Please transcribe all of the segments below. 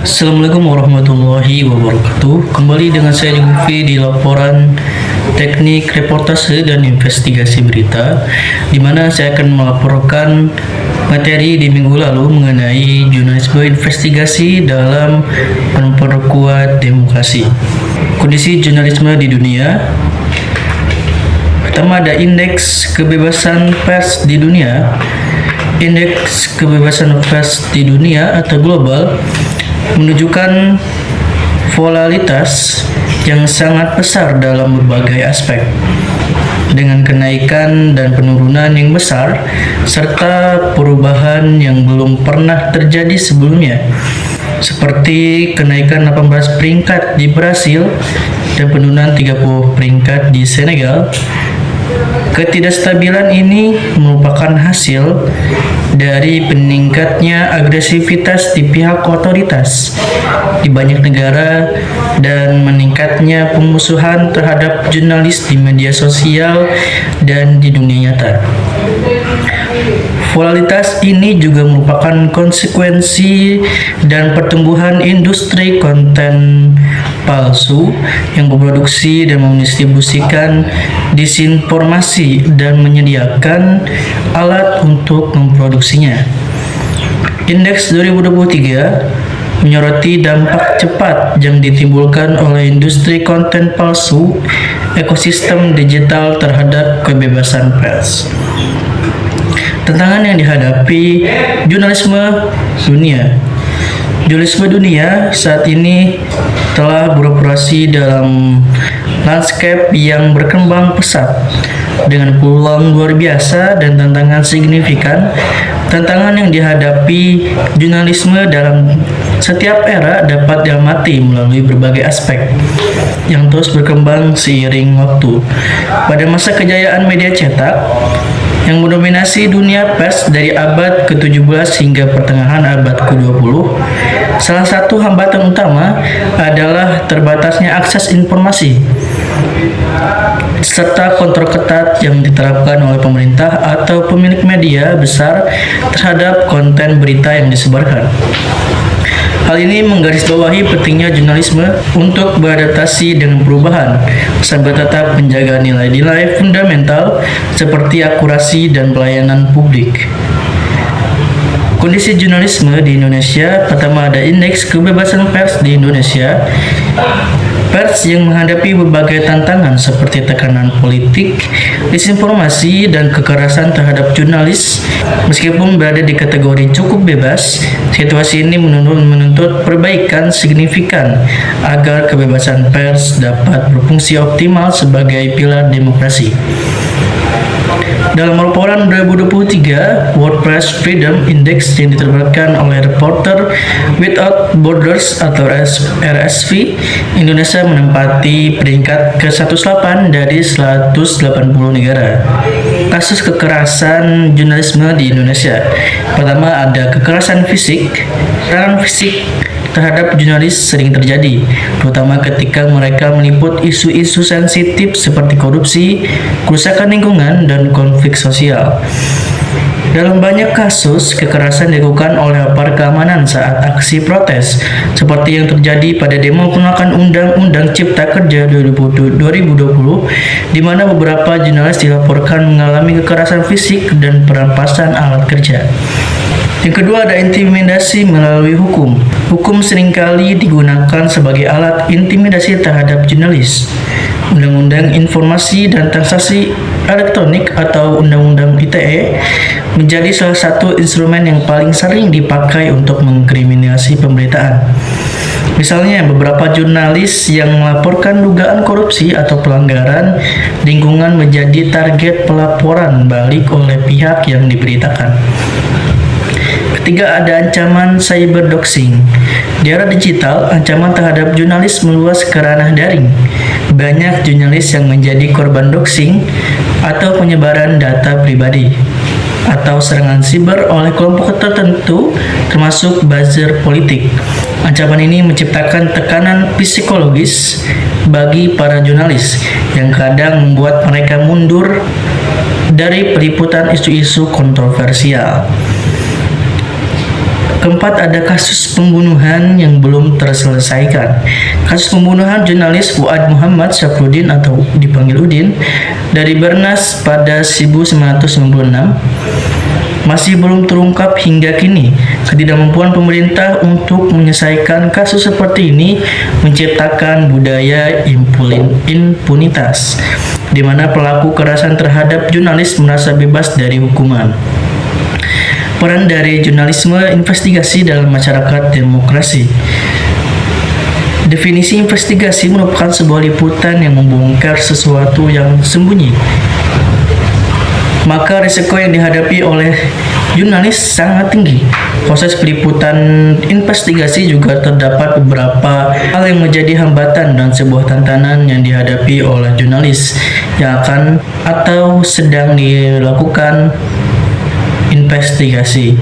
Assalamualaikum warahmatullahi wabarakatuh. Kembali dengan saya Lutfi di laporan teknik reportase dan investigasi berita, di mana saya akan melaporkan materi di minggu lalu mengenai jurnalisme investigasi dalam memperkuat demokrasi. Kondisi jurnalisme di dunia. Pertama ada indeks kebebasan pers di dunia. Indeks kebebasan pers di dunia atau global menunjukkan volatilitas yang sangat besar dalam berbagai aspek, dengan kenaikan dan penurunan yang besar serta perubahan yang belum pernah terjadi sebelumnya, seperti kenaikan 18 peringkat di Brasil dan penurunan 30 peringkat di Senegal. Ketidakstabilan ini merupakan hasil dari meningkatnya agresivitas di pihak otoritas di banyak negara dan meningkatnya pemusuhan terhadap jurnalis di media sosial dan di dunia nyata. Volatilitas ini juga merupakan konsekuensi dan pertumbuhan industri konten palsu yang memproduksi dan mendistribusikan disinformasi dan menyediakan alat untuk memproduksinya. Indeks 2023 menyoroti dampak cepat yang ditimbulkan oleh industri konten palsu ekosistem digital terhadap kebebasan pers. Tantangan yang dihadapi jurnalisme dunia. Jurnalisme dunia saat ini telah beroperasi dalam landscape yang berkembang pesat dengan peluang luar biasa dan tantangan signifikan. Tantangan yang dihadapi jurnalisme dalam setiap era dapat diamati melalui berbagai aspek yang terus berkembang seiring waktu. Pada masa kejayaan media cetak yang mendominasi dunia pers dari abad ke-17 hingga pertengahan abad ke-20, salah satu hambatan utama adalah terbatasnya akses informasi serta kontrol ketat yang diterapkan oleh pemerintah atau pemilik media besar terhadap konten berita yang disebarkan. Hal ini menggarisbawahi pentingnya jurnalisme untuk beradaptasi dengan perubahan sambil tetap menjaga nilai-nilai fundamental seperti akurasi dan pelayanan publik. Kondisi jurnalisme di Indonesia. Pertama ada indeks kebebasan pers di Indonesia. Pers yang menghadapi berbagai tantangan seperti tekanan politik, disinformasi, dan kekerasan terhadap jurnalis. Meskipun berada di kategori cukup bebas, situasi ini menuntut perbaikan signifikan agar kebebasan pers dapat berfungsi optimal sebagai pilar demokrasi. Dalam laporan 2023 World Press Freedom Index yang diterbitkan oleh Reporter Without Borders atau RSV, Indonesia menempati peringkat ke-108 dari 180 negara. Kasus kekerasan jurnalisme di Indonesia. Pertama ada kekerasan fisik. Kekerasan fisik terhadap jurnalis sering terjadi, terutama ketika mereka meliput isu-isu sensitif seperti korupsi, kerusakan lingkungan, dan konflik sosial. Dalam banyak kasus, kekerasan dilakukan oleh aparat keamanan saat aksi protes, seperti yang terjadi pada demo penolakan Undang-Undang Cipta Kerja 2020, di mana beberapa jurnalis dilaporkan mengalami kekerasan fisik dan perampasan alat kerja. Yang kedua ada intimidasi melalui hukum. Hukum seringkali digunakan sebagai alat intimidasi terhadap jurnalis. Undang-Undang Informasi dan Transaksi Elektronik atau Undang-Undang ITE menjadi salah satu instrumen yang paling sering dipakai untuk mengkriminalisasi pemberitaan. Misalnya, beberapa jurnalis yang melaporkan dugaan korupsi atau pelanggaran lingkungan menjadi target pelaporan balik oleh pihak yang diberitakan. Ketiga ada ancaman cyberdoxing. Di era digital, ancaman terhadap jurnalis meluas ke ranah daring. Banyak jurnalis yang menjadi korban doxing atau penyebaran data pribadi atau serangan siber oleh kelompok tertentu termasuk buzzer politik. Ancaman ini menciptakan tekanan psikologis bagi para jurnalis yang kadang membuat mereka mundur dari peliputan isu-isu kontroversial. Keempat, ada kasus pembunuhan yang belum terselesaikan. Kasus pembunuhan jurnalis Fuad Muhammad Syafruddin atau dipanggil Udin dari Bernas pada 1996 masih belum terungkap hingga kini. Ketidakmampuan pemerintah untuk menyelesaikan kasus seperti ini menciptakan budaya impunitas, di mana pelaku kekerasan terhadap jurnalis merasa bebas dari hukuman. Peran dari jurnalisme investigasi dalam masyarakat demokrasi. Definisi investigasi merupakan sebuah liputan yang membongkar sesuatu yang sembunyi. Maka risiko yang dihadapi oleh jurnalis sangat tinggi. Proses peliputan investigasi juga terdapat beberapa hal yang menjadi hambatan dan sebuah tantangan yang dihadapi oleh jurnalis yang akan atau sedang dilakukan investigasi.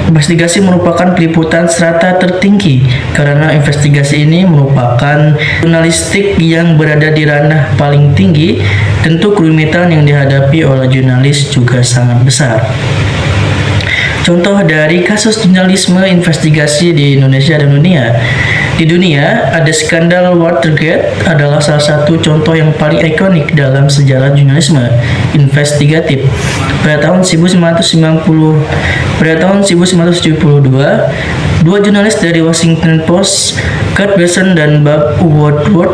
Investigasi merupakan peliputan strata tertinggi karena investigasi ini merupakan jurnalistik yang berada di ranah paling tinggi. Tentu kerumitan yang dihadapi oleh jurnalis juga sangat besar. Contoh dari kasus jurnalisme investigasi di Indonesia dan dunia. Di dunia, ada skandal Watergate adalah salah satu contoh yang paling ikonik dalam sejarah jurnalisme investigatif. Pada tahun 1972, dua jurnalis dari Washington Post, Kurt Besson dan Bob Woodward,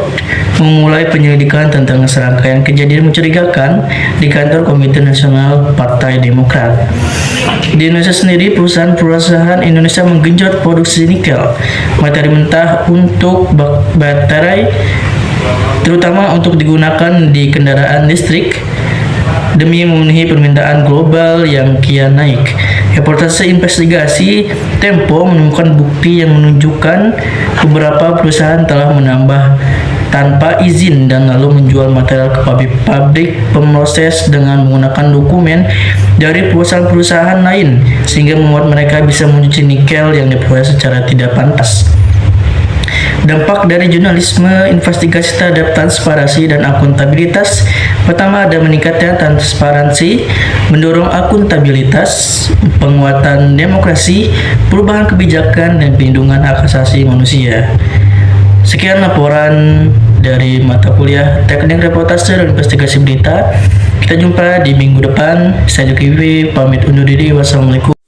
memulai penyelidikan tentang serangkaian kejadian mencurigakan di kantor Komite Nasional Partai Demokrat. Di Indonesia sendiri, perusahaan Indonesia menggenjot produksi nikel, materi mentah untuk baterai, terutama untuk digunakan di kendaraan listrik, demi memenuhi permintaan global yang kian naik. Reportase investigasi Tempo menemukan bukti yang menunjukkan beberapa perusahaan telah menambah tanpa izin dan lalu menjual material ke pabrik pemroses dengan menggunakan dokumen dari perusahaan-perusahaan lain, sehingga membuat mereka bisa mencuci nikel yang diperoleh secara tidak pantas. Dampak dari jurnalisme investigasi terhadap transparansi dan akuntabilitas. Pertama, ada meningkatnya transparansi, mendorong akuntabilitas, penguatan demokrasi, perubahan kebijakan, dan perlindungan hak asasi manusia. Sekian laporan dari mata kuliah Teknik Reportase dan Investigasi Berita. Kita jumpa di minggu depan. Saya Zulkifli pamit undur diri. Wassalamualaikum.